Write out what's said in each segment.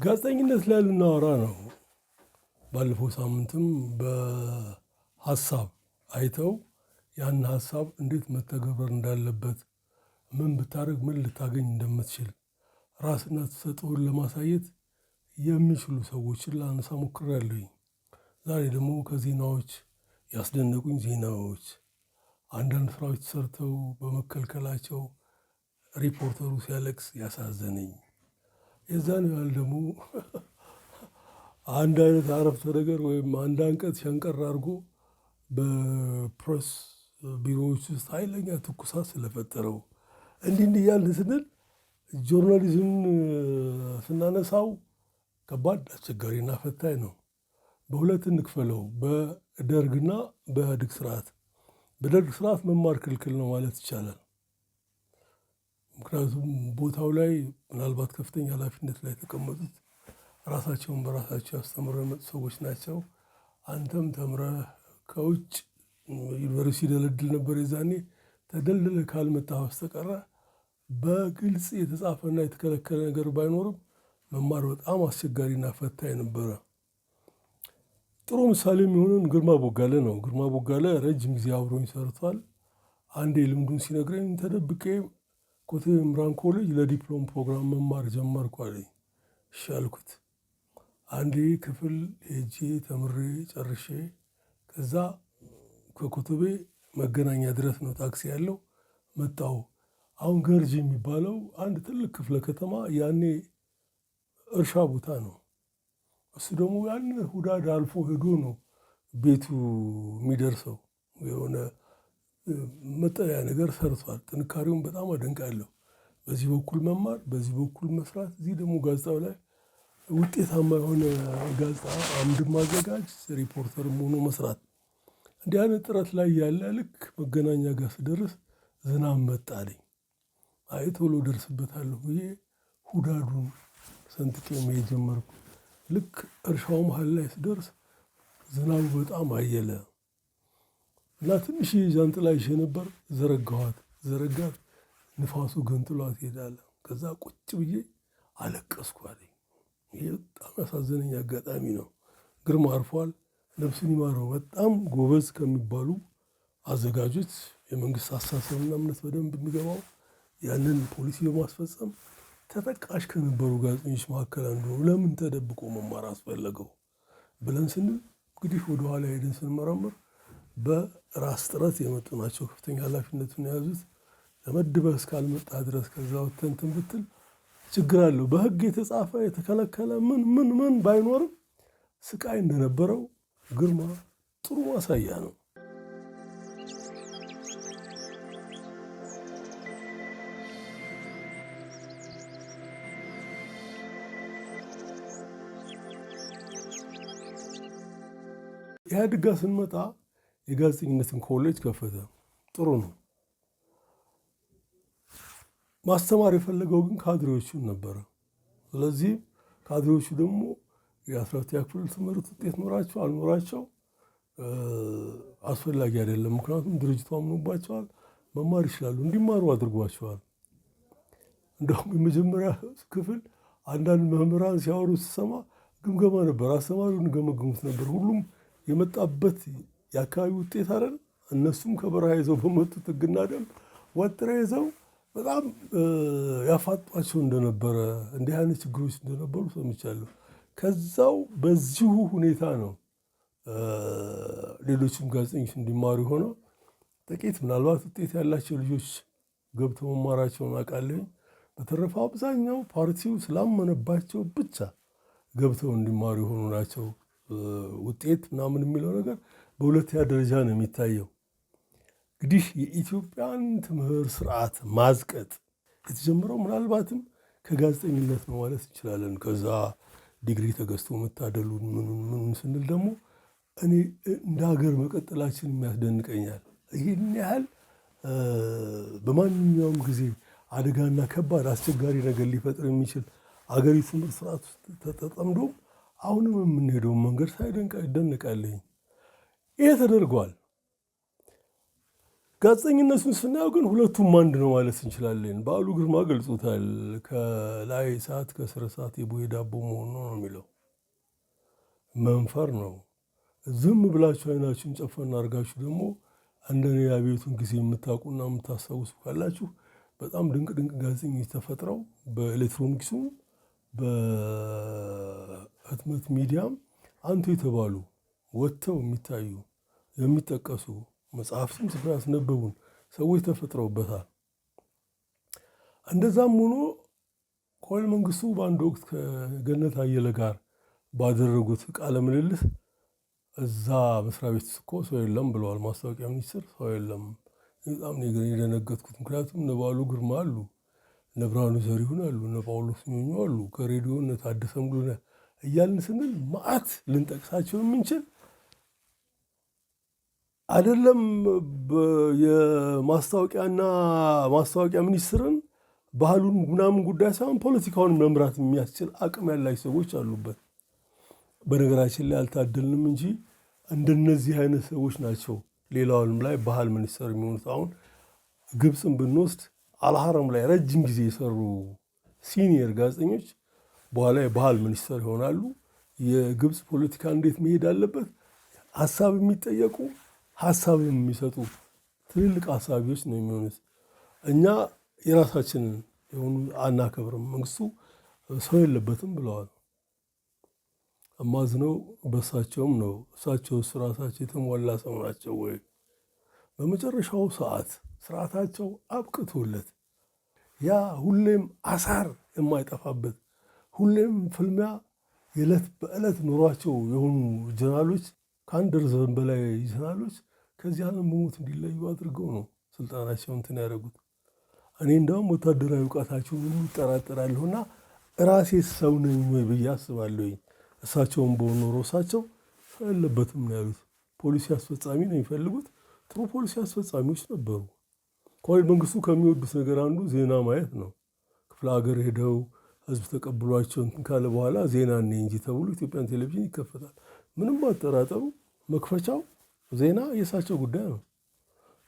ጋዜጠኝነት ላይ ልናወራ ነው። ባለፈው ሳምንትም በሀሳብ አይተው ያን ሀሳብ እንዴት መተግበር እንዳለበት ምን ብታደርግ ምን ልታገኝ እንደምትችል ራስና ተሰጥኦን ለማሳየት የሚችሉ ሰዎችን ላነሳ ሞክሬያለሁኝ። ዛሬ ደግሞ ከዜናዎች ያስደነቁኝ ዜናዎች አንዳንድ ስራዎች ሰርተው በመከልከላቸው ሪፖርተሩ ሲያለቅስ ያሳዘነኝ የዛን ያህል ደግሞ አንድ አይነት አረፍተ ነገር ወይም አንድ አንቀጽ ሸንቀር አድርጎ በፕሬስ ቢሮዎች ውስጥ ኃይለኛ ትኩሳት ስለፈጠረው እንዲህ እያልን ስንል ጆርናሊዝም ስናነሳው ከባድ አስቸጋሪና ፈታኝ ነው። በሁለት እንክፈለው፣ በደርግና በኢህአዴግ ስርዓት። በደርግ ስርዓት መማር ክልክል ነው ማለት ይቻላል። ምክንያቱም ቦታው ላይ ምናልባት ከፍተኛ ኃላፊነት ላይ የተቀመጡት ራሳቸውን በራሳቸው ያስተምረው የመጡ ሰዎች ናቸው። አንተም ተምረህ ከውጭ ዩኒቨርሲቲ ደለድል ነበር የዛኔ ተደልድለህ ካልመጣህ በስተቀረ በግልጽ የተጻፈና የተከለከለ ነገር ባይኖርም መማር በጣም አስቸጋሪና ፈታኝ ነበረ። ጥሩ ምሳሌ የሚሆነን ግርማ ቦጋለ ነው። ግርማ ቦጋለ ረጅም ጊዜ አብሮኝ ሰርቷል። አንዴ ልምዱን ሲነግረኝ ተደብቄ ኮተቤ መምህራን ኮሌጅ ለዲፕሎም ፕሮግራም መማር ጀመርኩ አለኝ። እሺ አልኩት። አንዴ ክፍል ሄጄ ተምሬ ጨርሼ ከዛ ከኮተቤ መገናኛ ድረስ ነው ታክሲ ያለው መጣሁ። አሁን ገርጂ የሚባለው አንድ ትልቅ ክፍለ ከተማ ያኔ እርሻ ቦታ ነው። እሱ ደግሞ ያን ሁዳድ አልፎ ሄዶ ነው ቤቱ የሚደርሰው። የሆነ መጠለያ ነገር ሰርቷል። ጥንካሬውን በጣም አደንቃለሁ። በዚህ በኩል መማር፣ በዚህ በኩል መስራት፣ እዚህ ደግሞ ጋዜጣው ላይ ውጤታማ የሆነ ጋዜጣ አምድም ማዘጋጅ፣ ሪፖርተርም ሆኖ መስራት። እንዲህ አይነት ጥረት ላይ ያለ ልክ መገናኛ ጋር ስደርስ ዝናብ መጣልኝ። አይ ቶሎ ደርስበታለሁ ብዬ ሁዳዱን ሰንጥቄ መሄድ ጀመርኩ። ልክ እርሻው መሃል ላይ ስደርስ ዝናቡ በጣም አየለ እና ትንሽዬ ዣንጥላ ይዤ ነበር። ዘረጋት፣ ንፋሱ ገንጥሏት ይሄዳል። ከዛ ቁጭ ብዬ አለቀስኩ አለኝ። ይሄ በጣም ያሳዘነኝ አጋጣሚ ነው። ግርማ አርፏል፣ ነፍሱን ይማረው። በጣም ጎበዝ ከሚባሉ አዘጋጆች፣ የመንግስት አስተሳሰብና እምነት በደንብ የሚገባው ያንን ፖሊሲ በማስፈጸም ተጠቃሽ ከነበሩ ጋዜጠኞች መካከል አንዱ ነው። ለምን ተደብቆ መማር አስፈለገው ብለን ስንል እንግዲህ ወደኋላ ሄደን ስንመረምር በራስ ጥረት የመጡ ናቸው። ከፍተኛ ኃላፊነቱን የያዙት ለመድበህ እስካልመጣ ድረስ ከዛ ወጥተህ እንትን ብትል ችግር አለው። በህግ የተጻፈ የተከለከለ ምን ባይኖርም ስቃይ እንደነበረው ግርማ ጥሩ ማሳያ ነው። ኢህአዴግ ጋር ስንመጣ የጋዜጠኝነትን ኮሌጅ ከፈተ። ጥሩ ነው። ማስተማር የፈለገው ግን ካድሬዎቹን ነበረ። ስለዚህ ካድሬዎቹ ደግሞ የ12ኛ ክፍል ትምህርት ውጤት ኖራቸው አልኖራቸው አስፈላጊ አይደለም። ምክንያቱም ድርጅቱ አምኖባቸዋል፣ መማር ይችላሉ፣ እንዲማሩ አድርጓቸዋል። እንደውም የመጀመሪያ ክፍል አንዳንድ መምህራን ሲያወሩ ስሰማ ግምገማ ነበር። አስተማሪውን ገመግሙት ነበር። ሁሉም የመጣበት የአካባቢ ውጤት አይደል። እነሱም ከበረሃ ይዘው በመጡት ሕግና ደንብ ወጥረው ይዘው በጣም ያፋጧቸው እንደነበረ፣ እንዲህ አይነት ችግሮች እንደነበሩ ሰምቻለሁ። ከዛው በዚሁ ሁኔታ ነው ሌሎችም ጋዜጠኞች እንዲማሩ ሆነው ጥቂት ምናልባት ውጤት ያላቸው ልጆች ገብተው መማራቸውን አውቃለሁ። በተረፈ አብዛኛው ፓርቲው ስላመነባቸው ብቻ ገብተው እንዲማሩ የሆኑ ናቸው። ውጤት ምናምን የሚለው ነገር በሁለተኛ ደረጃ ነው የሚታየው። እንግዲህ የኢትዮጵያን ትምህርት ስርዓት ማዝቀጥ የተጀመረው ምናልባትም ከጋዜጠኝነት ነው ማለት እንችላለን። ከዛ ዲግሪ ተገዝቶ መታደሉን ምኑን ስንል ደግሞ እኔ እንደ ሀገር መቀጠላችን የሚያስደንቀኛል። ይህን ያህል በማንኛውም ጊዜ አደጋና ከባድ አስቸጋሪ ነገር ሊፈጥር የሚችል አገሪቱ ትምህርት ስርዓት ውስጥ ተጠምዶ አሁንም የምንሄደውን መንገድ ሳይደንቅ ይደነቃለኝ። ይሄ ተደርጓል። ጋዜጠኝነቱን ስናየው ግን ሁለቱም አንድ ነው ማለት እንችላለን። በዓሉ ግርማ ገልጾታል። ከላይ እሳት ከስር እሳት የቡሄ ዳቦ መሆኑ ነው የሚለው። መንፈር ነው። ዝም ብላችሁ አይናችሁን ጨፈን አድርጋችሁ ደግሞ እንደኔ የአብዮቱን ጊዜ የምታውቁና የምታስታውሱ ካላችሁ በጣም ድንቅ ድንቅ ጋዜጠኞች ተፈጥረው በኤሌክትሮኒክሱም በህትመት ሚዲያም አንቱ የተባሉ ወጥተው የሚታዩ የሚጠቀሱ መጽሐፍትም ጽፈው ያስነበቡን ሰዎች ተፈጥረውበታል። እንደዛም ሆኖ ኮሎኔል መንግስቱ በአንድ ወቅት ከገነት አየለ ጋር ባደረጉት ቃለ ምልልስ እዛ መስሪያ ቤት እኮ ሰው የለም ብለዋል። ማስታወቂያ ሚኒስትር ሰው የለም። በጣም የደነገጥኩት ምክንያቱም እነ በዓሉ ግርማ አሉ፣ እነ ብርሃኑ ዘሪሁን አሉ፣ እነ ጳውሎስ ኞኞ አሉ፣ ከሬዲዮ እነ ታደሰ ሙሉነ እያልን ስንል መዓት ልንጠቅሳቸው የምንችል አይደለም። የማስታወቂያና ማስታወቂያ ሚኒስትርን ባህሉን ምናምን ጉዳይ ሳይሆን ፖለቲካውን መምራት የሚያስችል አቅም ያላቸው ሰዎች አሉበት። በነገራችን ላይ አልታደልንም እንጂ እንደነዚህ አይነት ሰዎች ናቸው ሌላውንም ላይ ባህል ሚኒስትር የሚሆኑት። አሁን ግብፅን ብንወስድ አልሐረም ላይ ረጅም ጊዜ የሰሩ ሲኒየር ጋዜጠኞች በኋላ የባህል ሚኒስትር ይሆናሉ። የግብፅ ፖለቲካ እንዴት መሄድ አለበት ሀሳብ የሚጠየቁ ሀሳብ የሚሰጡ ትልልቅ ሀሳቢዎች ነው የሚሆኑት። እኛ የራሳችንን የሆኑ አናከብርም። መንግስቱ ሰው የለበትም ብለዋል። እማዝነው በእሳቸውም ነው። እሳቸውስ ራሳቸው የተሟላ ሰው ናቸው ወይ? በመጨረሻው ሰዓት ስርዓታቸው አብቅቶለት ያ ሁሌም አሳር የማይጠፋበት ሁሌም ፍልሚያ የዕለት በዕለት ኑሯቸው የሆኑ ጀነራሎች ከአንድ ደርዘን በላይ ጀነራሎች ከዚህ ዓለም በሞት እንዲለዩ አድርገው ነው ስልጣናቸውን እንትን ያደረጉት። እኔ እንደውም ወታደራዊ እውቀታቸው ሁሉ ይጠራጠራለሁና ራሴ ሰው ነኝ ወይ ብዬ አስባለሁኝ። እሳቸውን በሆኑ ኖሮ እሳቸው ሰው የለበትም ነው ያሉት። ፖሊሲ አስፈጻሚ ነው የሚፈልጉት። ጥሩ ፖሊሲ አስፈጻሚዎች ነበሩ። ኮሎኔል መንግስቱ ከሚወዱት ነገር አንዱ ዜና ማየት ነው። ክፍለ ሀገር ሄደው ህዝብ ተቀብሏቸው እንትን ካለ በኋላ ዜና እኔ እንጂ ተብሎ ኢትዮጵያን ቴሌቪዥን ይከፈታል። ምንም አጠራጠሩ መክፈቻው ዜና የእሳቸው ጉዳይ ነው።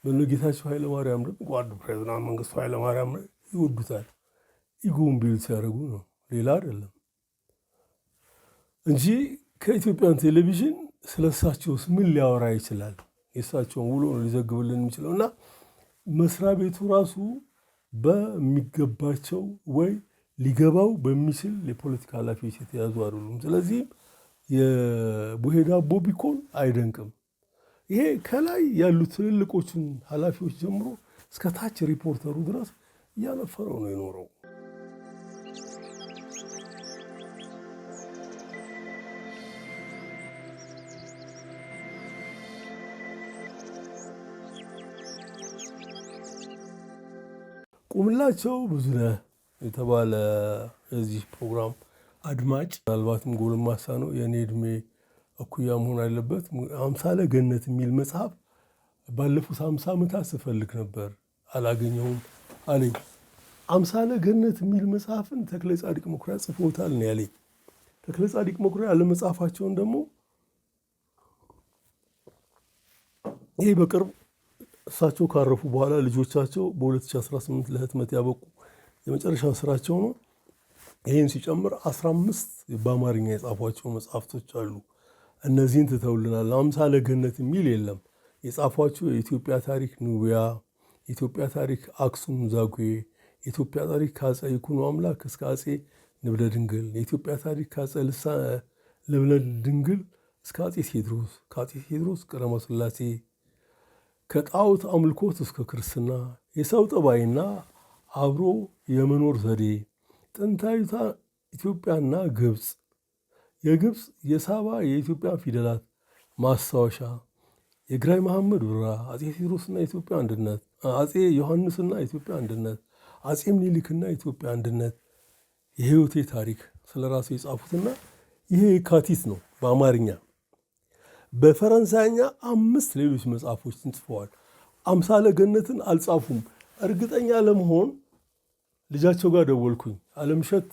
በነጌታቸው ኃይለማርያም ደግሞ ጓድ ፕሬዝዳንት መንግስቱ ኃይለማርያም ይወዱታል። ኢጎን ቢልድ ሲያደርጉ ነው፣ ሌላ አይደለም እንጂ ከኢትዮጵያን ቴሌቪዥን ስለ እሳቸውስ ምን ሊያወራ ይችላል? የእሳቸውን ውሎ ነው ሊዘግብልን የሚችለው። እና መስሪያ ቤቱ ራሱ በሚገባቸው ወይ ሊገባው በሚችል የፖለቲካ ኃላፊዎች የተያዙ አይደሉም። ስለዚህም የቡሄ ዳቦ ቢኮን አይደንቅም። ይሄ ከላይ ያሉት ትልልቆቹን ኃላፊዎች ጀምሮ እስከ ታች ሪፖርተሩ ድረስ እያነፈረው ነው የኖረው። ቁምላቸው ብዙነህ የተባለ የዚህ ፕሮግራም አድማጭ ምናልባትም ጎልማሳ ነው፣ የእኔ ዕድሜ እኩያ መሆን አለበት። አምሳለ ገነት የሚል መጽሐፍ ባለፉት 50 ዓመታት ስፈልግ ነበር አላገኘሁም አለኝ። አምሳለ ገነት የሚል መጽሐፍን ተክለ ጻድቅ መኩሪያ ጽፎታል ነው ያለኝ። ተክለ ጻድቅ መኩሪያ አለመጽሐፋቸውን ደግሞ ይሄ በቅርብ እሳቸው ካረፉ በኋላ ልጆቻቸው በ2018 ለህትመት ያበቁ የመጨረሻ ስራቸው ነው። ይህን ሲጨምር 15 በአማርኛ የጻፏቸው መጽሐፍቶች አሉ። እነዚህን ትተውልናል። አምሳለ ገነት የሚል የለም። የጻፏቸው የኢትዮጵያ ታሪክ ኑቢያ፣ የኢትዮጵያ ታሪክ አክሱም ዛጉዌ፣ የኢትዮጵያ ታሪክ ከአፄ ይኩኖ አምላክ እስከ አፄ ንብለ ድንግል፣ የኢትዮጵያ ታሪክ ከአፄ ልብነ ድንግል እስከ አፄ ቴዎድሮስ፣ ከአፄ ቴዎድሮስ ቀዳማዊ ሥላሴ፣ ከጣዖት አምልኮት እስከ ክርስትና፣ የሰው ጠባይና አብሮ የመኖር ዘዴ፣ ጥንታዊቷ ኢትዮጵያና ግብፅ፣ የግብፅ የሳባ የኢትዮጵያ ፊደላት ማስታወሻ፣ የግራኝ መሐመድ ወረራ፣ አፄ ቴዎድሮስና ኢትዮጵያ አንድነት፣ አፄ ዮሐንስና ኢትዮጵያ አንድነት፣ አፄ ምኒልክና ኢትዮጵያ አንድነት፣ የህይወቴ ታሪክ ስለ ራሱ የጻፉትና ይሄ የካቲት ነው በአማርኛ። በፈረንሳይኛ 5 ሌሎች መጽሐፎችን ጽፈዋል። አምሳለ ገነትን አልጻፉም። እርግጠኛ ለመሆን ልጃቸው ጋር ደወልኩኝ። አለምሸት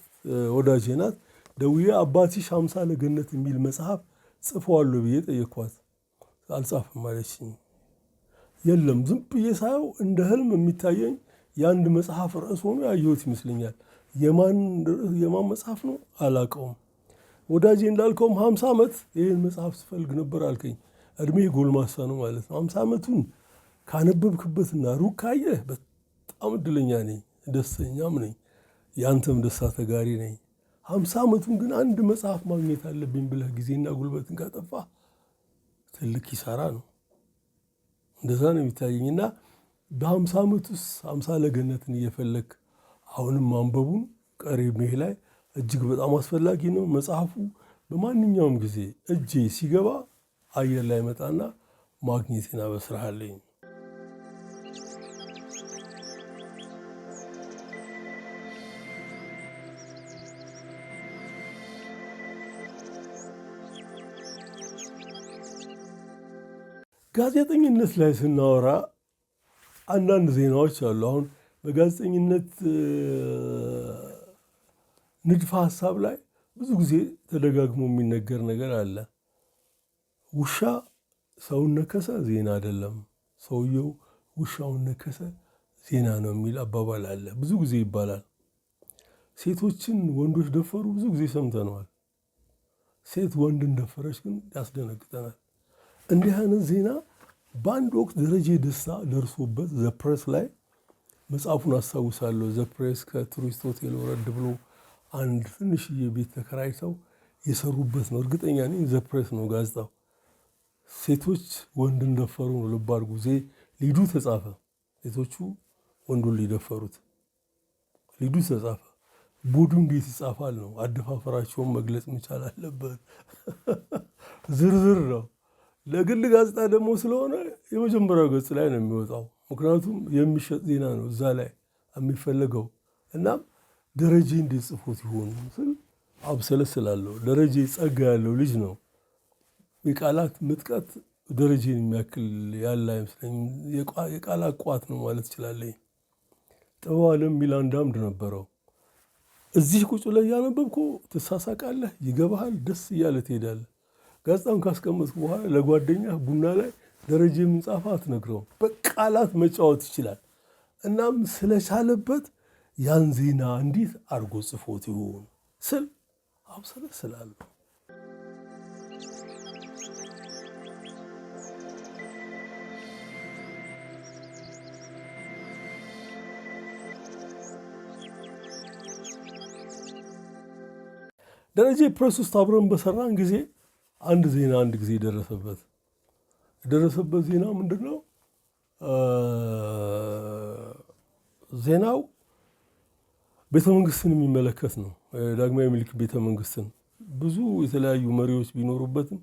ወዳጄ ናት። ደውዬ አባትሽ አምሳለ ገነት የሚል መጽሐፍ ጽፈዋል ብዬ ጠየኳት። አልጻፍም አለችኝ። የለም። ዝም ብዬ ሳየው እንደ ህልም የሚታየኝ የአንድ መጽሐፍ ርዕስ ሆኖ ያየሁት ይመስለኛል። የማን መጽሐፍ ነው አላውቀውም። ወዳጄ እንዳልከውም 50 ዓመት ይህን መጽሐፍ ስፈልግ ነበር አልከኝ። እድሜ ጎልማሳ ነው ማለት ነው። 50 ዓመቱን ካነበብክበትና ሩቅ ካየህ በጣም እድለኛ ነኝ፣ ደስተኛም ነኝ፣ የአንተም ደስታ ተጋሪ ነኝ። 50 ዓመቱን ግን አንድ መጽሐፍ ማግኘት አለብኝ ብለህ ጊዜና ጉልበትን ካጠፋ ትልቅ ኪሳራ ነው። እንደዛ ነው የሚታየኝና በ50 ዓመት ውስጥ 50 ለገነትን እየፈለግ አሁንም ማንበቡን ቀሪ ዕድሜህ ላይ እጅግ በጣም አስፈላጊ ነው። መጽሐፉ በማንኛውም ጊዜ እጄ ሲገባ አየር ላይ መጣና ማግኘቴን አበስርሃለኝ። ጋዜጠኝነት ላይ ስናወራ አንዳንድ ዜናዎች አሉ። አሁን በጋዜጠኝነት ንድፈ ሀሳብ ላይ ብዙ ጊዜ ተደጋግሞ የሚነገር ነገር አለ። ውሻ ሰውን ነከሰ ዜና አይደለም፣ ሰውየው ውሻውን ነከሰ ዜና ነው የሚል አባባል አለ። ብዙ ጊዜ ይባላል። ሴቶችን ወንዶች ደፈሩ ብዙ ጊዜ ሰምተነዋል። ሴት ወንድን ደፈረች ግን ያስደነግጠናል። እንዲህ አይነት ዜና በአንድ ወቅት ደረጀ ደስታ ደርሶበት ዘፕሬስ ላይ መጽሐፉን አስታውሳለሁ። ዘፕሬስ ከቱሪስት ሆቴል ወረድ ብሎ አንድ ትንሽዬ ቤት ተከራይተው የሰሩበት ነው። እርግጠኛ ነኝ ዘፕሬስ ነው ጋዜጣው። ሴቶች ወንድን ደፈሩ ነው። ልብ አድርጉ፣ ሊዱ ተጻፈ። ሴቶቹ ወንዱን ሊደፈሩት ሊዱ ተጻፈ። ቦዱ እንዴት ይጻፋል ነው። አደፋፈራቸውን መግለጽ መቻል አለበት። ዝርዝር ነው። ለግል ጋዜጣ ደግሞ ስለሆነ የመጀመሪያው ገጽ ላይ ነው የሚወጣው። ምክንያቱም የሚሸጥ ዜና ነው እዛ ላይ የሚፈለገው። እናም ደረጀ እንዴት ጽፎት ይሆን ስል አብሰለስላለሁ። ደረጀ ጸጋ ያለው ልጅ ነው። የቃላት ምጥቀት ደረጀን የሚያክል ያለ አይመስለኝም። የቃላት ቋት ነው ማለት ይችላለኝ። ጥበብ ዓለም የሚል አንድ አምድ ነበረው። እዚህ ቁጭ ላይ እያነበብኩ ትሳሳቃለህ፣ ይገባሃል፣ ደስ እያለ ትሄዳለህ። ጋዜጣውን ካስቀመጥኩ በኋላ ለጓደኛ ቡና ላይ ደረጀ ምን ጻፈ አትነግረውም። በቃላት መጫወት ይችላል። እናም ስለቻለበት ያን ዜና እንዴት አድርጎ ጽፎት ይሆን ስል አብሰለስላለሁ። ደረጀ ፕሬስ ውስጥ አብረን በሰራን ጊዜ አንድ ዜና አንድ ጊዜ የደረሰበት ዜና ምንድን ነው? ዜናው ቤተመንግስትን የሚመለከት ነው። ዳግማዊ ምኒልክ ቤተመንግስትን ብዙ የተለያዩ መሪዎች ቢኖሩበትም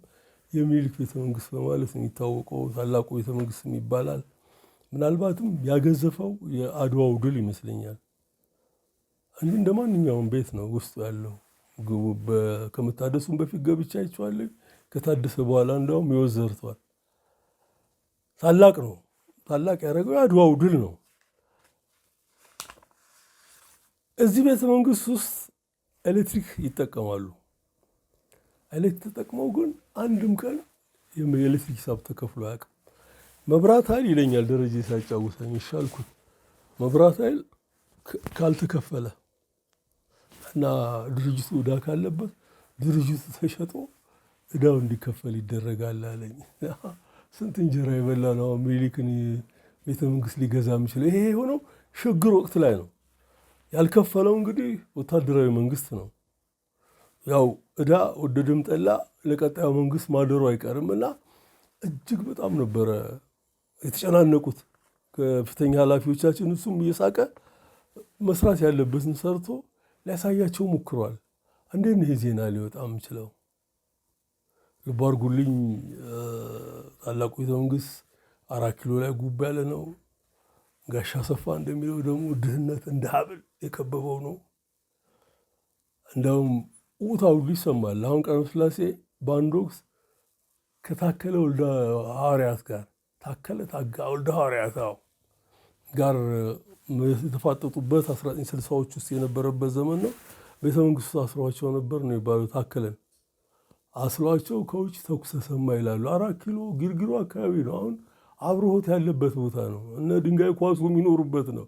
የሚኒልክ ቤተመንግስት በማለት የሚታወቀው ታላቁ ቤተመንግስትም ይባላል። ምናልባትም ያገዘፈው የአድዋው ድል ይመስለኛል። እንዲህ እንደ ማንኛውም ቤት ነው ውስጡ ያለው። ከመታደሱም በፊት ገብቻ አይቼዋለሁ። ከታደሰ በኋላ እንዳውም ሕይወት ዘርቷል። ታላቅ ነው። ታላቅ ያደረገው የአድዋው ድል ነው። እዚህ ቤተ መንግስት ውስጥ ኤሌክትሪክ ይጠቀማሉ። ኤሌክትሪክ ተጠቅመው ግን አንድም ቀን የኤሌክትሪክ ሂሳብ ተከፍሎ አያውቅም። መብራት ኃይል ይለኛል ደረጀ ሲያጫውተኝ ይሻልኩት። መብራት ኃይል ካልተከፈለ እና ድርጅቱ ዕዳ ካለበት ድርጅቱ ተሸጦ ዕዳው እንዲከፈል ይደረጋል አለኝ። ስንት እንጀራ የበላ ነው ምኒልክን ቤተ መንግስት ሊገዛ የሚችለው። ይሄ የሆነው ሽግግር ወቅት ላይ ነው። ያልከፈለው እንግዲህ ወታደራዊ መንግስት ነው። ያው ዕዳ ወደደም ጠላ ለቀጣዩ መንግስት ማደሩ አይቀርም እና እጅግ በጣም ነበረ የተጨናነቁት ከፍተኛ ኃላፊዎቻችን። እሱም እየሳቀ መስራት ያለበትን ሰርቶ ሊያሳያቸው ሞክሯል። እንዴት ነው ይሄ ዜና ሊወጣ የምችለው? ልብ አድርጉልኝ፣ ታላቁ ቤተ መንግስት 4 ኪሎ ላይ ጉብ ያለ ነው። ጋሻ ሰፋ እንደሚለው ደግሞ ድህነት እንደ ሀብል የከበበው ነው። እንደውም ውታ ሁሉ ይሰማል። አሁን ቀዳማዊ ኃይለ ሥላሴ በአንድ ወቅት ከታከለ ወልደ ሐዋርያት ጋር ታከለ ታጋ ወልደ ሐዋርያት ጋር የተፋጠጡበት 1960ዎች ውስጥ የነበረበት ዘመን ነው። ቤተ መንግስቱ አስሯቸው ነበር ነው የሚባለው። ታከለን አስሯቸው ከውጭ ተኩስ ተሰማ ይላሉ። 4 ኪሎ ግርግሩ አካባቢ ነው። አሁን አብርሆት ያለበት ቦታ ነው። እነ ድንጋይ ኳሱ የሚኖሩበት ነው።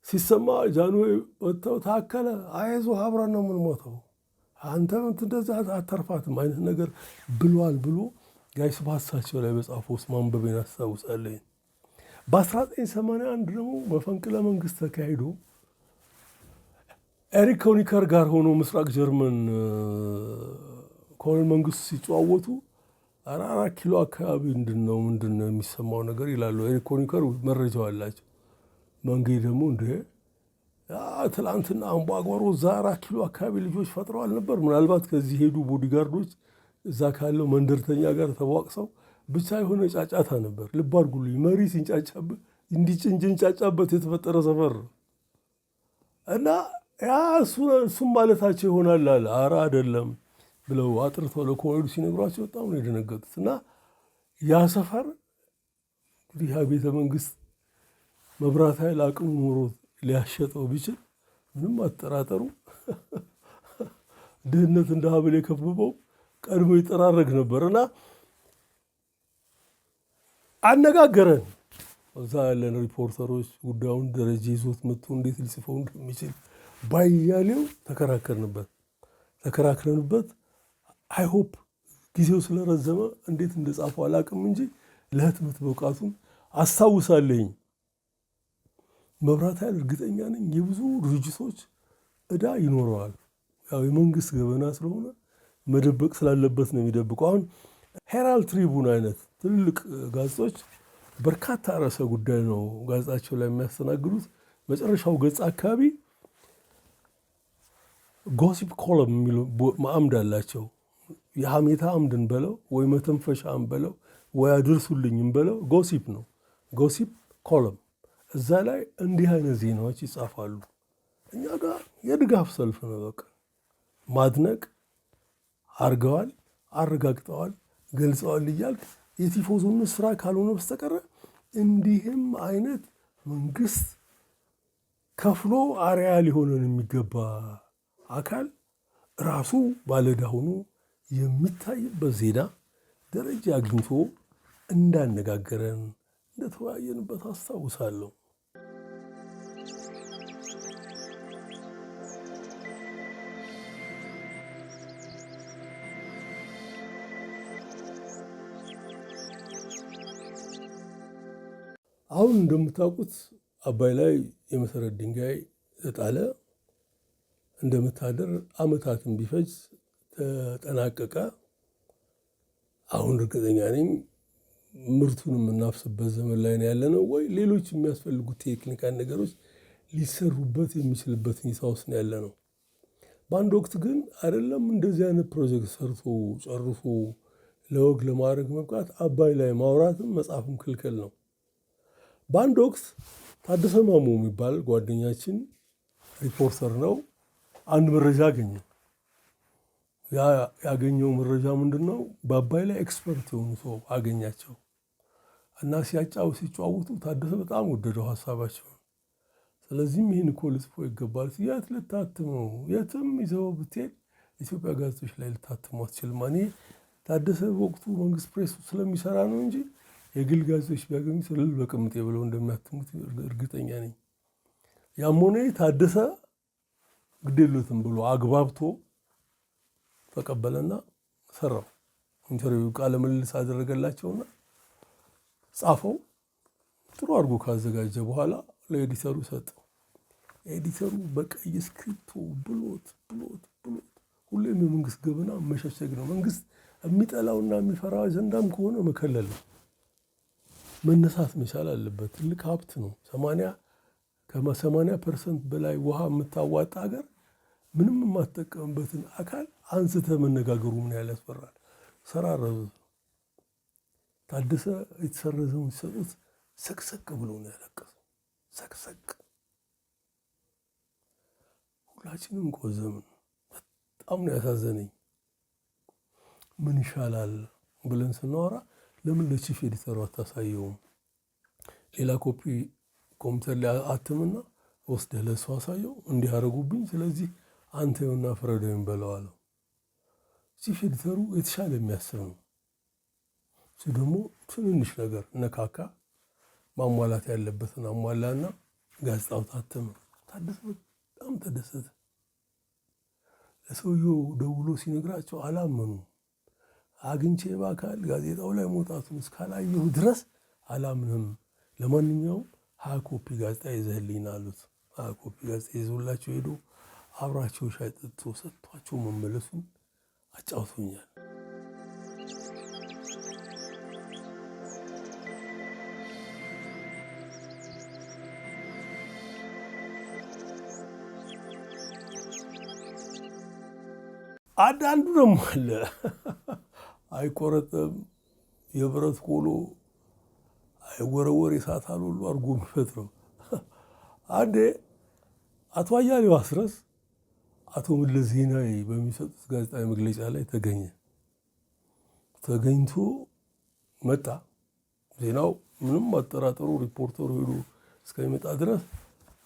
ሲሰማ ጃንሆይ ወጥተው ታከለ አይዞህ አብረን ነው የምንሞተው፣ አንተ እንደዛ አተርፋትም አይነት ነገር ብሏል ብሎ ጋይ ስብሐታቸው ላይ በጻፈው ውስጥ ማንበቤን አስታውሳለሁ። በ1981 ደግሞ መፈንቅለ መንግስት ተካሂዶ ኤሪክ ሆኒከር ጋር ሆኖ ምስራቅ ጀርመን ኮሎኔል መንግስቱ ሲጨዋወቱ 4 ኪሎ አካባቢ ምንድን ነው የሚሰማው ነገር ይላሉ። ኤሪክ ሆኒከር መረጃው አላቸው። መንጌ ደግሞ እንደ ትላንትና አምባጓሮ እዛ 4 ኪሎ አካባቢ ልጆች ፈጥረዋል ነበር። ምናልባት ከዚህ ሄዱ ቦዲጋርዶች እዛ ካለው መንደርተኛ ጋር ተዋቅሰው ብቻ የሆነ ጫጫታ ነበር። ልብ አድርጉልኝ፣ መሪ ሲንጫጫበት እንዲንጫጫበት የተፈጠረ ሰፈር እና ያ እሱም ማለታቸው ይሆናል አለ። ኧረ አይደለም ብለው አጥርተው ለኮሎኔሉ ሲነግሯቸው በጣም ነው የደነገጡት። እና ያ ሰፈር እንግዲህ ቤተ መንግስት መብራት ኃይል አቅሙ ኖሮት ሊያሸጠው ቢችል ምንም አጠራጠሩ ድህነት እንደ ሀብል የከበበው ቀድሞ ይጠራረግ ነበር። እና አነጋገረን። እዛ ያለን ሪፖርተሮች ጉዳዩን ደረጃ ይዞት መጥቶ እንዴት ሊጽፈው እንደሚችል ባያሌው ተከራክረንበት አይሆፕ ጊዜው ስለረዘመ እንዴት እንደጻፈው አላቅም እንጂ ለህትመት በቃቱን አስታውሳለኝ። መብራት ኃይል እርግጠኛ ነኝ የብዙ ድርጅቶች ዕዳ ይኖረዋል። ያው የመንግስት ገበና ስለሆነ መደበቅ ስላለበት ነው የሚደብቀው። አሁን ሄራልድ ትሪቡን አይነት ትልልቅ ጋዜጦች በርካታ ርዕሰ ጉዳይ ነው ጋዜጣቸው ላይ የሚያስተናግዱት። መጨረሻው ገጽ አካባቢ ጎሲፕ ኮለም የሚሉ አምድ አላቸው። የሐሜታ አምድን በለው ወይ መተንፈሻ በለው ወይ አድርሱልኝም በለው ጎሲፕ ነው። ጎሲፕ ኮለም እዛ ላይ እንዲህ አይነት ዜናዎች ይጻፋሉ። እኛ ጋር የድጋፍ ሰልፍ ነው። በቃ ማድነቅ አርገዋል፣ አረጋግጠዋል፣ ገልጸዋል እያልክ የቲፎዞነት ስራ ካልሆነ በስተቀረ እንዲህም አይነት መንግስት ከፍሎ አርያ ሊሆነን የሚገባ አካል ራሱ ባለዕዳ ሆኖ የሚታይበት ዜና ደረጃ አግኝቶ እንዳነጋገረን እንደተወያየንበት አስታውሳለሁ። አሁን እንደምታውቁት አባይ ላይ የመሰረት ድንጋይ ተጣለ። እንደምታደር ዓመታትን ቢፈጅ ተጠናቀቀ። አሁን እርግጠኛ ነኝ ምርቱን የምናፍስበት ዘመን ላይ ነው ያለነው። ወይ ሌሎች የሚያስፈልጉት ቴክኒካል ነገሮች ሊሰሩበት የሚችልበት ሁኔታ ውስጥ ነው ያለነው። በአንድ ወቅት ግን አይደለም እንደዚህ አይነት ፕሮጀክት ሰርቶ ጨርሶ ለወግ ለማድረግ መብቃት አባይ ላይ ማውራትም መጻፍም ክልክል ነው። በአንድ ወቅት ታደሰ ማሞ የሚባል ጓደኛችን ሪፖርተር ነው። አንድ መረጃ አገኘ። ያገኘው መረጃ ምንድን ነው? በአባይ ላይ ኤክስፐርት የሆኑ ሰው አገኛቸው እና ሲጨዋወቱ ታደሰ በጣም ወደደው ሀሳባቸውን። ስለዚህም ይህን እኮ ልጽፎ ይገባል። የት ልታትመው? የትም ይዘው ብትሄድ ኢትዮጵያ ጋዜጦች ላይ ልታትመው አትችልም። እኔ ታደሰ በወቅቱ መንግስት ፕሬስ ስለሚሰራ ነው እንጂ የግል ጋዜጦች ቢያገኙት እልል በቅምጤ ብለው እንደሚያትሙት እርግጠኛ ነኝ። ያም ሆነ ታደሰ ግዴለትም ብሎ አግባብቶ ተቀበለና ሰራው። ኢንተርቪው ቃለ ምልልስ አደረገላቸውና ጻፈው። ጥሩ አድርጎ ካዘጋጀ በኋላ ለኤዲተሩ ሰጠው። ኤዲተሩ በቀይ ስክሪፕቶ ብሎት ሁሌም የመንግስት ገበና መሸሸግ ነው። መንግስት የሚጠላውና የሚፈራው አጀንዳም ከሆነ መከለል ነው። መነሳት መቻል አለበት። ትልቅ ሀብት ነው። 80% በላይ ውሃ የምታዋጣ ሀገር ምንም የማትጠቀምበትን አካል አንስተ መነጋገሩ ምን ያህል ያስፈራል። ሰራረዙ። ታደሰ የተሰረዘውን ሲሰጡት ሰቅሰቅ ብሎ ነው ያለቀሰው። ሰቅሰቅ። ሁላችንም ቆዘምን። በጣም ነው ያሳዘነኝ። ምን ይሻላል ብለን ስናወራ ለምን ለቺፍ ኤዲተሩ አታሳየውም? ሌላ ኮፒ ኮምፒውተር ላይ አትምና ወስደህ ለእሱ አሳየው። እንዲህ አደረጉብኝ፣ ስለዚህ አንተ ይኸውና ፍረደኝ በለው አለው። ቺፍ ኤዲተሩ የተሻለ የሚያስብ ነው። እሱ ደግሞ ትንንሽ ነገር ነካካ፣ ማሟላት ያለበትን አሟላና ጋዜጣው ታተመ። ታደሰ በጣም ተደሰተ። ለሰውየው ደውሎ ሲነግራቸው አላመኑም። አግኝቼ በአካል ጋዜጣው ላይ መውጣቱን እስካላየሁ ድረስ አላምንም። ለማንኛውም 20 ኮፒ ጋዜጣ ይዘህልኝ አሉት። 20 ኮፒ ጋዜጣ ይዞላቸው ሄዶ አብራቸው ሻይ ጠጥቶ ሰጥቷቸው መመለሱን አጫውቶኛል። አንዳንዱ ደግሞ አለ አይቆረጠም፣ የብረት ቆሎ አይወረወር፣ የሳት አልወሉ አድርጎ የሚፈጥረው። አንዴ አቶ አያሌው አስረስ አቶ መለስ ዜናዊ በሚሰጡት ጋዜጣዊ መግለጫ ላይ ተገኝቶ መጣ። ዜናው ምንም አጠራጠሩ ሪፖርተሩ ሄዶ እስከሚመጣ ድረስ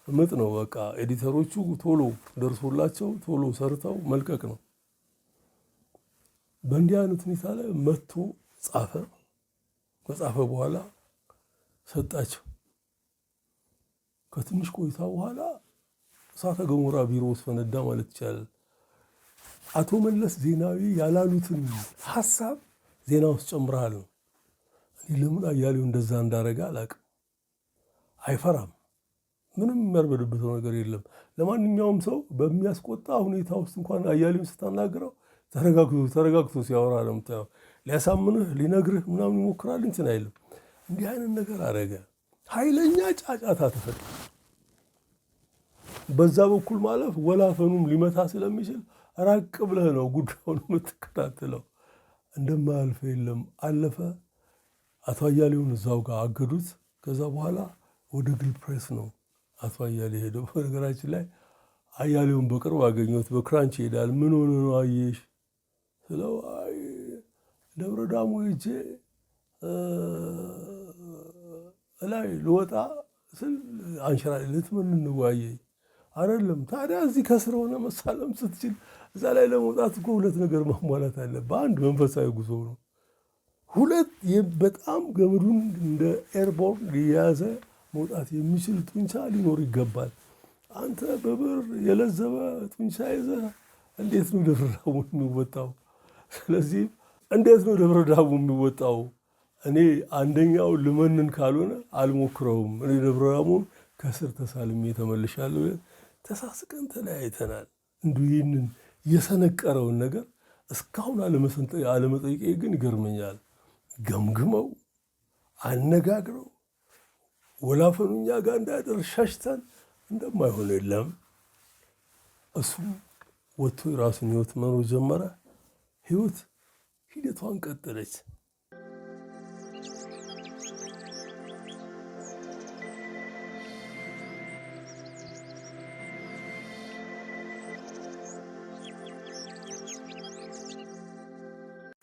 ምጥ ነው። በቃ ኤዲተሮቹ ቶሎ ደርሶላቸው ቶሎ ሰርተው መልቀቅ ነው። በእንዲህ አይነት ሁኔታ ላይ መጥቶ ጻፈ። ከጻፈ በኋላ ሰጣቸው። ከትንሽ ቆይታ በኋላ እሳተ ገሞራ ቢሮ ውስጥ ፈነዳ ማለት ይቻላል። አቶ መለስ ዜናዊ ያላሉትን ሀሳብ ዜና ውስጥ ጨምረሃል ነው። እኔ ለምን አያሌው እንደዛ እንዳረገ አላውቅም። አይፈራም። ምንም የሚያርበደብተው ነገር የለም። ለማንኛውም ሰው በሚያስቆጣ ሁኔታ ውስጥ እንኳን አያሌውን ስታናግረው ተረጋግቶ ሲያወራ ነው የምታየው። ሊያሳምንህ ሊነግርህ ምናምን ይሞክራል፣ እንትን አይልም። እንዲህ አይነት ነገር አረገ። ኃይለኛ ጫጫታ ተፈጠረ። በዛ በኩል ማለፍ ወላፈኑም ሊመታ ስለሚችል ራቅ ብለህ ነው ጉዳዩን የምትከታተለው። እንደማያልፈ የለም። አለፈ። አቶ አያሌውን እዛው ጋር አገዱት። ከዛ በኋላ ወደ ግል ፕሬስ ነው አቶ አያሌ ሄደው። በነገራችን ላይ አያሌውን በቅርብ አገኘሁት። በክራንች ይሄዳል። ምን ሆነ ነው አየሽ ስለው ደብረ ዳሞ ሄጄ ላይ ልወጣ ስል አንሸራ ልትምን እንዋየ አይደለም። ታዲያ እዚህ ከስር ሆነ መሳለም ስትችል እዛ ላይ ለመውጣት እኮ ሁለት ነገር ማሟላት አለብህ። አንድ መንፈሳዊ ጉዞ ነው። ሁለት በጣም ገመዱን እንደ ኤርቦርን የያዘ መውጣት የሚችል ጡንቻ ሊኖር ይገባል። አንተ በብር የለዘበ ጡንቻ ይዘህ እንዴት ነው ደብረ ዳሞ የሚወጣው? ስለዚህ እንዴት ነው ደብረ ዳሞ የሚወጣው? እኔ አንደኛው ልመንን ካልሆነ አልሞክረውም። እኔ ደብረ ዳሞን ከስር ተሳልሜ ተመልሻለሁ። ተሳስቀን ተለያይተናል። እንዲሁ ይህንን የሰነቀረውን ነገር እስካሁን አለመጠየቄ ግን ይገርመኛል። ገምግመው አነጋግረው ወላፈኑኛ ጋር እንዳያደር ሸሽተን እንደማይሆን የለም። እሱም ወጥቶ የራሱን ህይወት መኖር ጀመረ። ህይወት ሂደቷን ቀጠለች።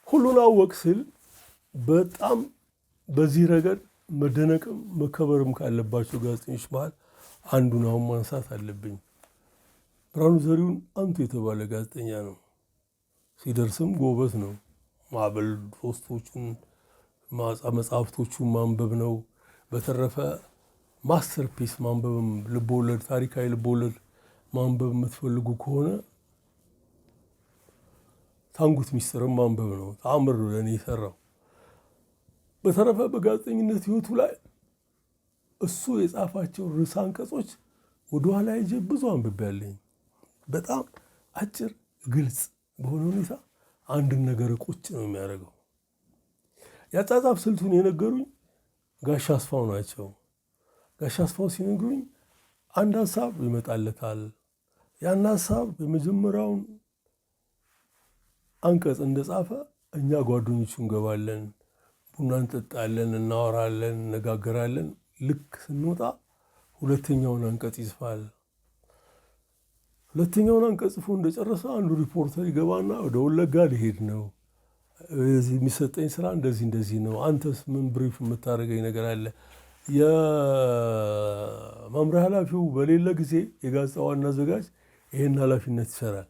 ሁሉን አወቅ ስል በጣም በዚህ ረገድ መደነቅም መከበርም ካለባቸው ጋዜጠኞች መሃል አንዱን አሁን ማንሳት አለብኝ። ብርሃኑ ዘሪሁን አንቱ የተባለ ጋዜጠኛ ነው። ሲደርስም ጎበዝ ነው። ማዕበል ሶስቶቹን መጽሐፍቶቹን ማንበብ ነው። በተረፈ ማስተርፒስ ማንበብም ልቦለድ፣ ታሪካዊ ልቦለድ ማንበብ የምትፈልጉ ከሆነ ታንጉት ሚስጥርም ማንበብ ነው። ተአምር ነው ለእኔ የሰራው። በተረፈ በጋዜጠኝነት ህይወቱ ላይ እሱ የጻፋቸው ርዕሰ አንቀጾች ወደኋላ ሄጄ ብዙ አንብቤያለሁ። በጣም አጭር ግልጽ በሆነ ሁኔታ አንድን ነገር ቁጭ ነው የሚያደርገው። የአጻጻፍ ስልቱን የነገሩኝ ጋሽ አስፋው ናቸው። ጋሽ አስፋው ሲነግሩኝ አንድ ሀሳብ ይመጣለታል። ያን ሀሳብ የመጀመሪያውን አንቀጽ እንደጻፈ እኛ ጓደኞቹ እንገባለን፣ ቡና እንጠጣለን፣ እናወራለን፣ እነጋገራለን። ልክ ስንወጣ ሁለተኛውን አንቀጽ ይጽፋል። ሁለተኛውን አንቀጽ ጽፎ እንደጨረሰ አንዱ ሪፖርተር ይገባና ወደ ወለጋ ሊሄድ ነው፣ የሚሰጠኝ ስራ እንደዚህ ነው፣ አንተስ ምን ብሪፍ የምታደርገኝ ነገር አለ? የመምሪያ ኃላፊው በሌለ ጊዜ የጋዜጣው ዋና አዘጋጅ ይህን ኃላፊነት ይሰራል።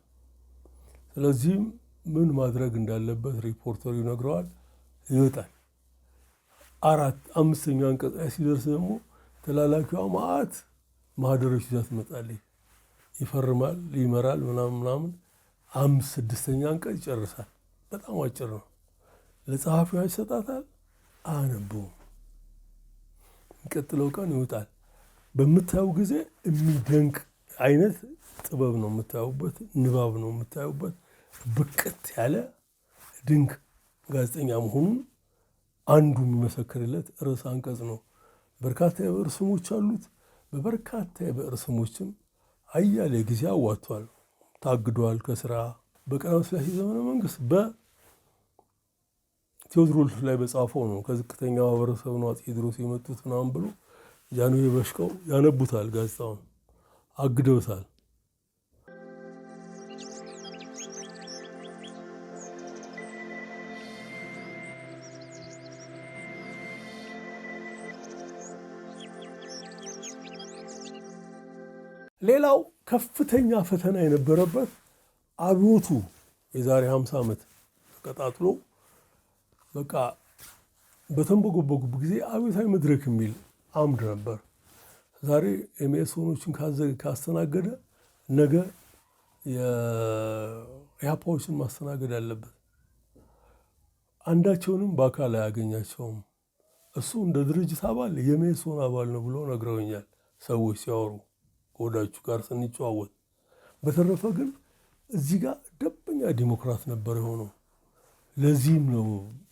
ስለዚህም ምን ማድረግ እንዳለበት ሪፖርተሩ ይነግረዋል። ይወጣል። 5ኛው አንቀጽ ላይ ሲደርስ ደግሞ ተላላኪዋ መዓት ማህደሮች ይዛ ትመጣለች። ይፈርማል፣ ይመራል፣ ምናምን 5-6ኛ አንቀጽ ይጨርሳል። በጣም አጭር ነው። ለጸሐፊዋ ይሰጣታል፣ አያነበውም። የሚቀጥለው ቀን ይወጣል። በምታዩ ጊዜ የሚደንቅ አይነት ጥበብ ነው የምታዩበት፣ ንባብ ነው የምታዩበት። ብቅት ያለ ድንቅ ጋዜጠኛ መሆኑን አንዱ የሚመሰክርለት ርዕሰ አንቀጽ ነው። በርካታ የብዕር ስሞች አሉት። በበርካታ የብዕር ስሞችም አያሌ ጊዜ አዋጥቷል። ታግዷል ከስራ። በቀዳማዊ ሥላሴ ዘመነ መንግስት በቴዎድሮስ ላይ በጻፈው ነው። ከዝቅተኛ ማህበረሰብ ነው አፄ ቴዎድሮስ የመጡት ምናምን ብሎ ጃንሆይ በሽቀው ያነቡታል። ጋዜጣውን አግደውታል። ሌላው ከፍተኛ ፈተና የነበረበት አብዮቱ የዛሬ 50 ዓመት ተቀጣጥሎ በቃ በተንበጎበጉ ጊዜ አብዮታዊ መድረክ የሚል አምድ ነበር። ዛሬ ኤምኤስኖችን ካስተናገደ ነገ የኢህአፓዎችን ማስተናገድ አለበት። አንዳቸውንም በአካል አያገኛቸውም። እሱ እንደ ድርጅት አባል የሜሶን አባል ነው ብሎ ነግረውኛል ሰዎች ሲያወሩ ከወዳጁ ጋር ስንጨዋወት። በተረፈ ግን እዚህ ጋር ደንበኛ ዲሞክራት ነበር የሆነው። ለዚህም ነው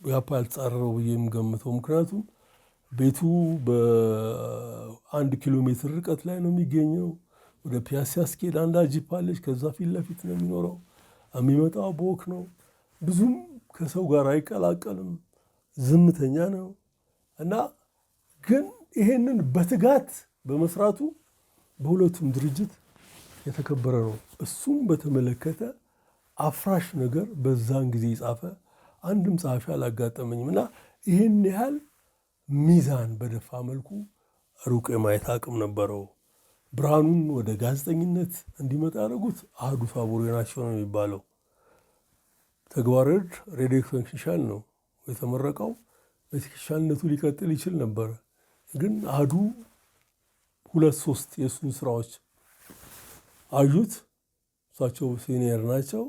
ኢህአፓ ያልተጻረረው ብዬ የምገምተው። ምክንያቱም ቤቱ በ1 ኪሎ ሜትር ርቀት ላይ ነው የሚገኘው። ወደ ፒያሳ ሲኬድ አንድ አጂፕ አለች። ከዛ ፊት ለፊት ነው የሚኖረው። የሚመጣው በወክ ነው። ብዙም ከሰው ጋር አይቀላቀልም። ዝምተኛ ነው እና ግን ይሄንን በትጋት በመስራቱ በሁለቱም ድርጅት የተከበረ ነው። እሱም በተመለከተ አፍራሽ ነገር በዛን ጊዜ የጻፈ አንድም ጸሐፊ አላጋጠመኝም እና ይህን ያህል ሚዛን በደፋ መልኩ ሩቅ የማየት አቅም ነበረው። ብርሃኑን ወደ ጋዜጠኝነት እንዲመጣ ያደረጉት አህዱ ታቦሬ ናቸው ነው የሚባለው። ተግባረ ዕድ ሬዲዮ ቴክኒሻን ነው የተመረቀው። በቴክኒሻንነቱ ሊቀጥል ይችል ነበር። ግን አህዱ 2-3 የእሱን ስራዎች አዩት። እሳቸው ሲኒየር ናቸው።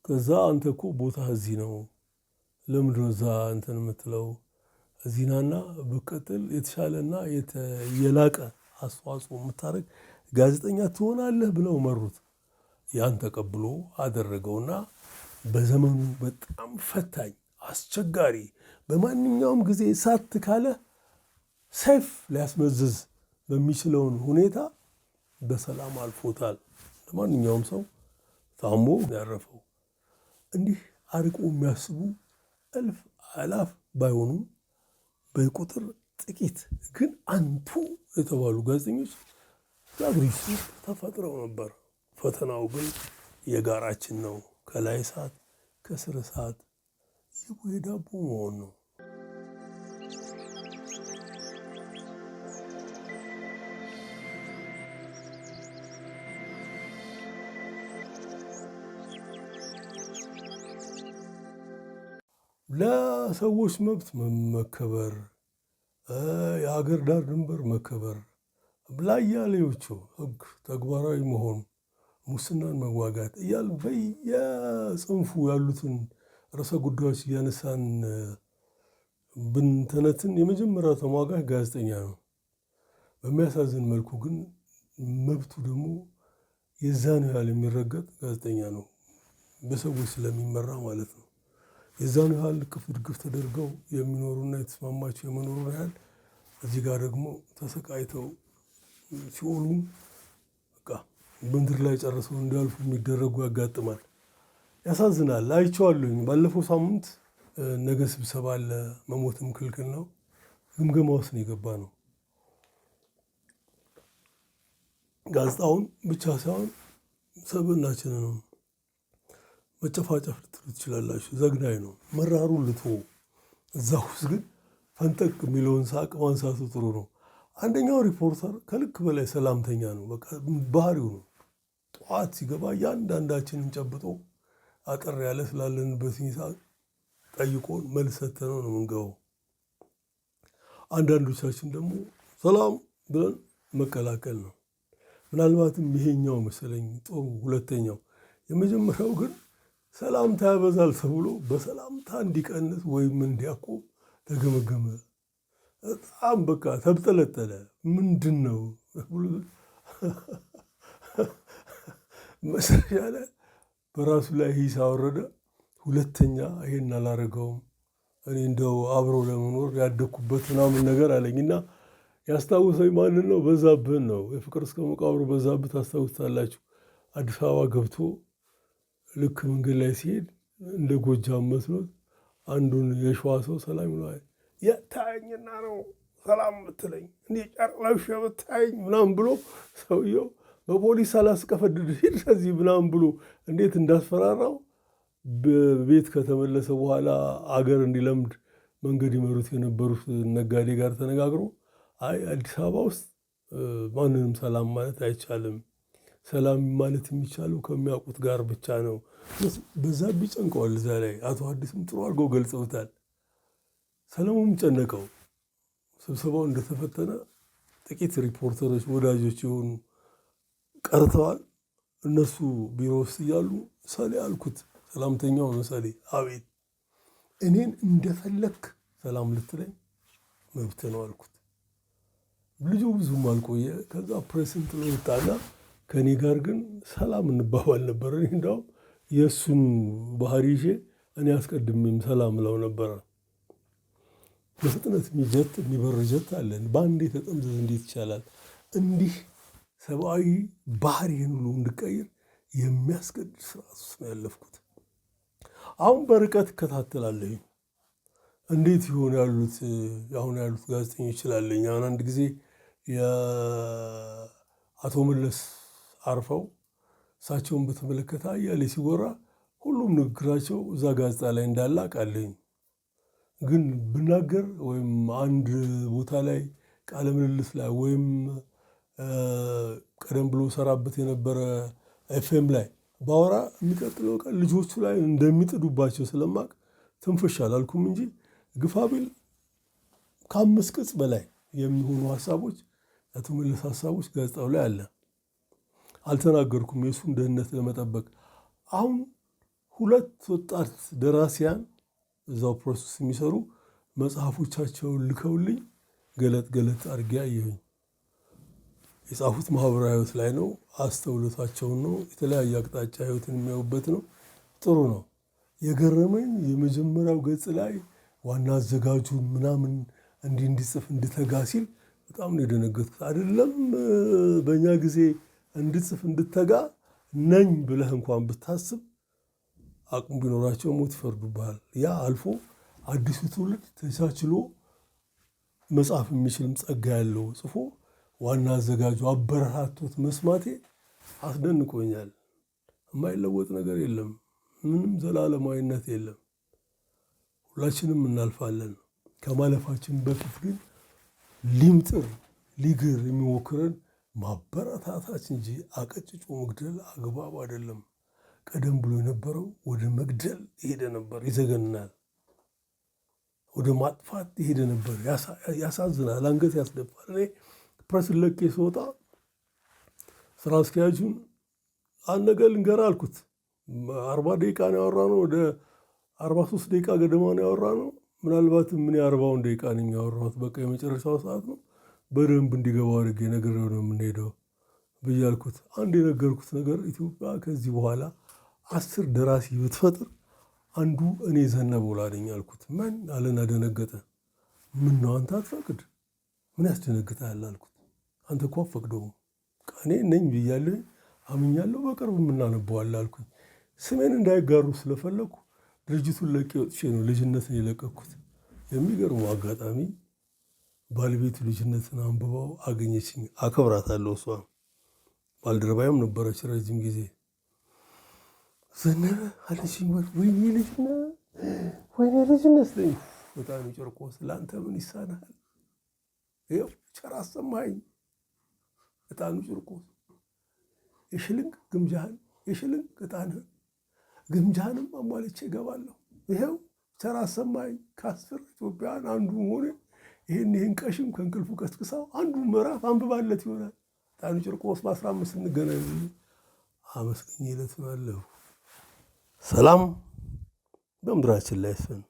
ከዛ አንተ እኮ ቦታ እዚህ ነው፣ ለምንድነው እዛ እንትን የምትለው? እዚህ ናና ብትቀጥል የተሻለና የላቀ አስተዋጽኦ የምታደርግ ጋዜጠኛ ትሆናለህ ብለው መሩት። ያን ተቀብሎ አደረገውና በዘመኑ በጣም ፈታኝ አስቸጋሪ፣ በማንኛውም ጊዜ ሳት ካለ ሰይፍ ሊያስመዝዝ በሚችለውን ሁኔታ በሰላም አልፎታል። ለማንኛውም ሰው ታሞ ያረፈው። እንዲህ አርቆ የሚያስቡ እልፍ አላፍ ባይሆኑም በቁጥር ጥቂት ግን አንቱ የተባሉ ጋዜጠኞች በአገሪቱ ውስጥ ተፈጥረው ነበር። ፈተናው ግን የጋራችን ነው። ከላይ እሳት ከስር እሳት የቡሄ ዳቦ መሆን ነው። ለሰዎች መብት መከበር፣ የሀገር ዳር ድንበር መከበር፣ ለአያሌዎቹ ህግ ተግባራዊ መሆን፣ ሙስናን መዋጋት እያል በየጽንፉ ያሉትን ርዕሰ ጉዳዮች እያነሳን ብንተነትን የመጀመሪያው ተሟጋች ጋዜጠኛ ነው። በሚያሳዝን መልኩ ግን መብቱ ደግሞ የዛን ያህል የሚረገጥ ጋዜጠኛ ነው። በሰዎች ስለሚመራ ማለት ነው። የዛን ያህል ቅፍ ድግፍ ተደርገው የሚኖሩና የተስማማቸው የመኖሩን ያህል እዚህ ጋር ደግሞ ተሰቃይተው ሲኦሉም በቃ በምድር ላይ ጨርሰው እንዲያልፉ የሚደረጉ ያጋጥማል። ያሳዝናል። አይቼዋለሁኝ። ባለፈው ሳምንት ነገ ስብሰባ አለ፣ መሞትም ክልክል ነው፣ ግምገማ ውስጥ ነው የገባ ነው። ጋዜጣውን ብቻ ሳይሆን ሰብዕናችንንም መጨፋጨፍ ልትሉ ትችላላችሁ። ዘግናኝ ነው። መራሩን ልትሆ እዛ ውስጥ ግን ፈንጠቅ የሚለውን ሳቅ ማንሳቱ ጥሩ ነው። አንደኛው ሪፖርተር ከልክ በላይ ሰላምተኛ ነው። በቃ ባህሪው ነው። ጠዋት ሲገባ እያንዳንዳችንን ጨብጦ አጠር ያለ ስላለንበት ሁኔታ ጠይቆን መልስ ሰጥተነው ነው የምንገባው። አንዳንዶቻችን ደግሞ ሰላም ብለን መቀላቀል ነው። ምናልባትም ይሄኛው መሰለኝ ጥሩ ሁለተኛው። የመጀመሪያው ግን ሰላምታ ያበዛል ተብሎ በሰላምታ እንዲቀንስ ወይም እንዲያቆም ተገመገመ። በጣም በቃ ተብጠለጠለ። ምንድን ነው መጨረሻ ላይ በራሱ ላይ ሂስ አወረደ። ሁለተኛ ይሄን አላረገውም፣ እኔ እንደው አብሮ ለመኖር ያደግኩበት ምናምን ነገር አለኝና ያስታውሰኝ ማንን ነው? በዛብህን ነው። የፍቅር እስከ መቃብሩ በዛብህ ታስታውሳላችሁ። አዲስ አበባ ገብቶ ልክ መንገድ ላይ ሲሄድ እንደ ጎጃም መስሎት አንዱን የሸዋ ሰው ሰላም ይለዋል። የታየኝና ነው ሰላም ምትለኝ እንዴ? ጨርለሽ ብታየኝ ምናምን ብሎ ሰውየው በፖሊስ አላስቀፈድድ ሂድ ከዚህ ምናምን ብሎ እንዴት እንዳስፈራራው በቤት ከተመለሰ በኋላ አገር እንዲለምድ መንገድ ይመሩት የነበሩት ነጋዴ ጋር ተነጋግሮ አይ አዲስ አበባ ውስጥ ማንንም ሰላም ማለት አይቻልም፣ ሰላም ማለት የሚቻለው ከሚያውቁት ጋር ብቻ ነው። በዛብህ ጨንቀዋል። እዛ ላይ አቶ ሐዲስም ጥሩ አድርገው ገልጸውታል። ሰለሞንም ጨነቀው። ስብሰባው እንደተፈተነ ጥቂት ሪፖርተሮች ወዳጆች የሆኑ ቀርተዋል። እነሱ ቢሮ ውስጥ እያሉ ሰሌ አልኩት፣ ሰላምተኛው ነው ሰሌ። አቤት፣ እኔን እንደፈለክ ሰላም ልትለኝ መብት ነው አልኩት። ልጁ ብዙም አልቆየ። ከዛ ፕሬስን ጥሎ ወጣና ከእኔ ጋር ግን ሰላም እንባባል ነበር። እኔ እንዳውም የእሱን ባህሪ ይዤ እኔ አስቀድሜም ሰላም እለው ነበረ። በፍጥነት የሚጀት የሚበር ጀት አለን። በአንዴ ተጠምዘዝ እንዴት ይቻላል? እንዲህ ሰብአዊ ባህሪን ሁሉ እንድቀይር የሚያስገድድ ስርዓት ውስጥ ነው ያለፍኩት። አሁን በርቀት እከታተላለሁ። እንዴት ይሆን ያሉት አሁን ያሉት ጋዜጠኞች ይችላለኝ። አሁን አንድ ጊዜ የአቶ መለስ አርፈው እሳቸውን በተመለከተ አያሌ ሲወራ ሁሉም ንግግራቸው እዛ ጋዜጣ ላይ እንዳለ አውቃለኝ። ግን ብናገር ወይም አንድ ቦታ ላይ ቃለ ምልልስ ላይ ወይም ቀደም ብሎ ሰራበት የነበረ ኤፍኤም ላይ ባወራ የሚቀጥለው ቀን ልጆቹ ላይ እንደሚጥዱባቸው ስለማቅ ትንፍሽ አላልኩም እንጂ ግፋ ቢል ከ5 ቅጽ በላይ የሚሆኑ ሀሳቦች የአቶ መለስ ሀሳቦች ጋዜጣው ላይ አለ። አልተናገርኩም የእሱን ደህንነት ለመጠበቅ። አሁን 2 ወጣት ደራሲያን እዛው ፕሮሰስ የሚሰሩ መጽሐፎቻቸውን ልከውልኝ ገለጥ ገለጥ አድርጌ አየሁኝ። የጻፉት ማህበራዊ ህይወት ላይ ነው። አስተውሎታቸውን ነው። የተለያየ አቅጣጫ ህይወትን የሚያዩበት ነው። ጥሩ ነው። የገረመኝ የመጀመሪያው ገጽ ላይ ዋና አዘጋጁን ምናምን እንዲጽፍ እንድተጋ ሲል በጣም ነው የደነገጥኩት። አይደለም በእኛ ጊዜ እንድጽፍ እንድተጋ ነኝ ብለህ እንኳን ብታስብ አቅሙ ቢኖራቸው ሞት ይፈርዱብሃል። ያ አልፎ አዲሱ ትውልድ ተቻችሎ መጽሐፍ የሚችልም ጸጋ ያለው ጽፎ ዋና አዘጋጁ አበረታቶት መስማቴ አስደንቆኛል። የማይለወጥ ነገር የለም። ምንም ዘላለማዊነት የለም። ሁላችንም እናልፋለን። ከማለፋችን በፊት ግን ሊምጥር ሊግር የሚሞክረን ማበረታታች እንጂ አቀጭጮ መግደል አግባብ አይደለም። ቀደም ብሎ የነበረው ወደ መግደል ይሄደ ነበር። ይዘገናል። ወደ ማጥፋት ይሄደ ነበር። ያሳዝናል። አንገት ያስደፋል። እኔ ፕሬስን ለቄ ስወጣ ስራ አስኪያጁን አንድ ነገር ልንገርህ አልኩት። 40 ደቂቃ ነው ያወራነው። ወደ 43 ደቂቃ ገደማ ነው ያወራነው። ምናልባትም ምን 40 ደቂቃ ነው ያወራሁት። በቃ የመጨረሻው ሰዓት ነው። በደንብ እንዲገባው አድርጌ ነግሬው ነው የምንሄደው ብዬ አልኩት። አንድ የነገርኩት ነገር ኢትዮጵያ ከዚህ በኋላ 10 ደራሲ ብትፈጥር አንዱ እኔ ዘነበው ላነኝ አልኩት። ምን አለና ደነገጠ። ምን ነው አንተ አትፈቅድ? ምን ያስደነግጣል አልኩት። አንተ እኮ አትፈቅደውም። እኔ ነኝ ብያለሁ፣ አምኛለሁ፣ በቅርብ የምናነበዋለን አልኩኝ። ስሜን እንዳይጋሩ ስለፈለኩ ድርጅቱን ለቄ ወጥቼ ነው ልጅነትን የለቀኩት። የሚገርመው አጋጣሚ ባለቤቱ ልጅነትን አንብባው አገኘችኝ። አከብራታለሁ። እሷ ባልደረባዬም ነበረች ረጅም ጊዜ። ዘነበ አለችኝ። ወይኔ ልጅነት፣ ወይኔ ልጅነት ለኝ በጣም ጨርቆስ ለአንተ ምን ይሳናል? ይኸው ቸር አሰማኸኝ። ዕጣኑ ጨርቆስ የሽልንግ ግምጃህን የሽልንግ ዕጣንህን ግምጃህንም አሟልቼ እገባለሁ። ይኸው ቸር አሰማኸኝ። ከ10 ኢትዮጵያውያን አንዱ ሆነ ይህን ቀሽም ከእንቅልፉ ቀስቅሳው አንዱ ምዕራፍ አንብባለት ይሆናል። ጣኑ ጭርቆስ በ15 እንገናኝ አመስግኜ እለት አለሁ። ሰላም በምድራችን ላይ ይስፈን።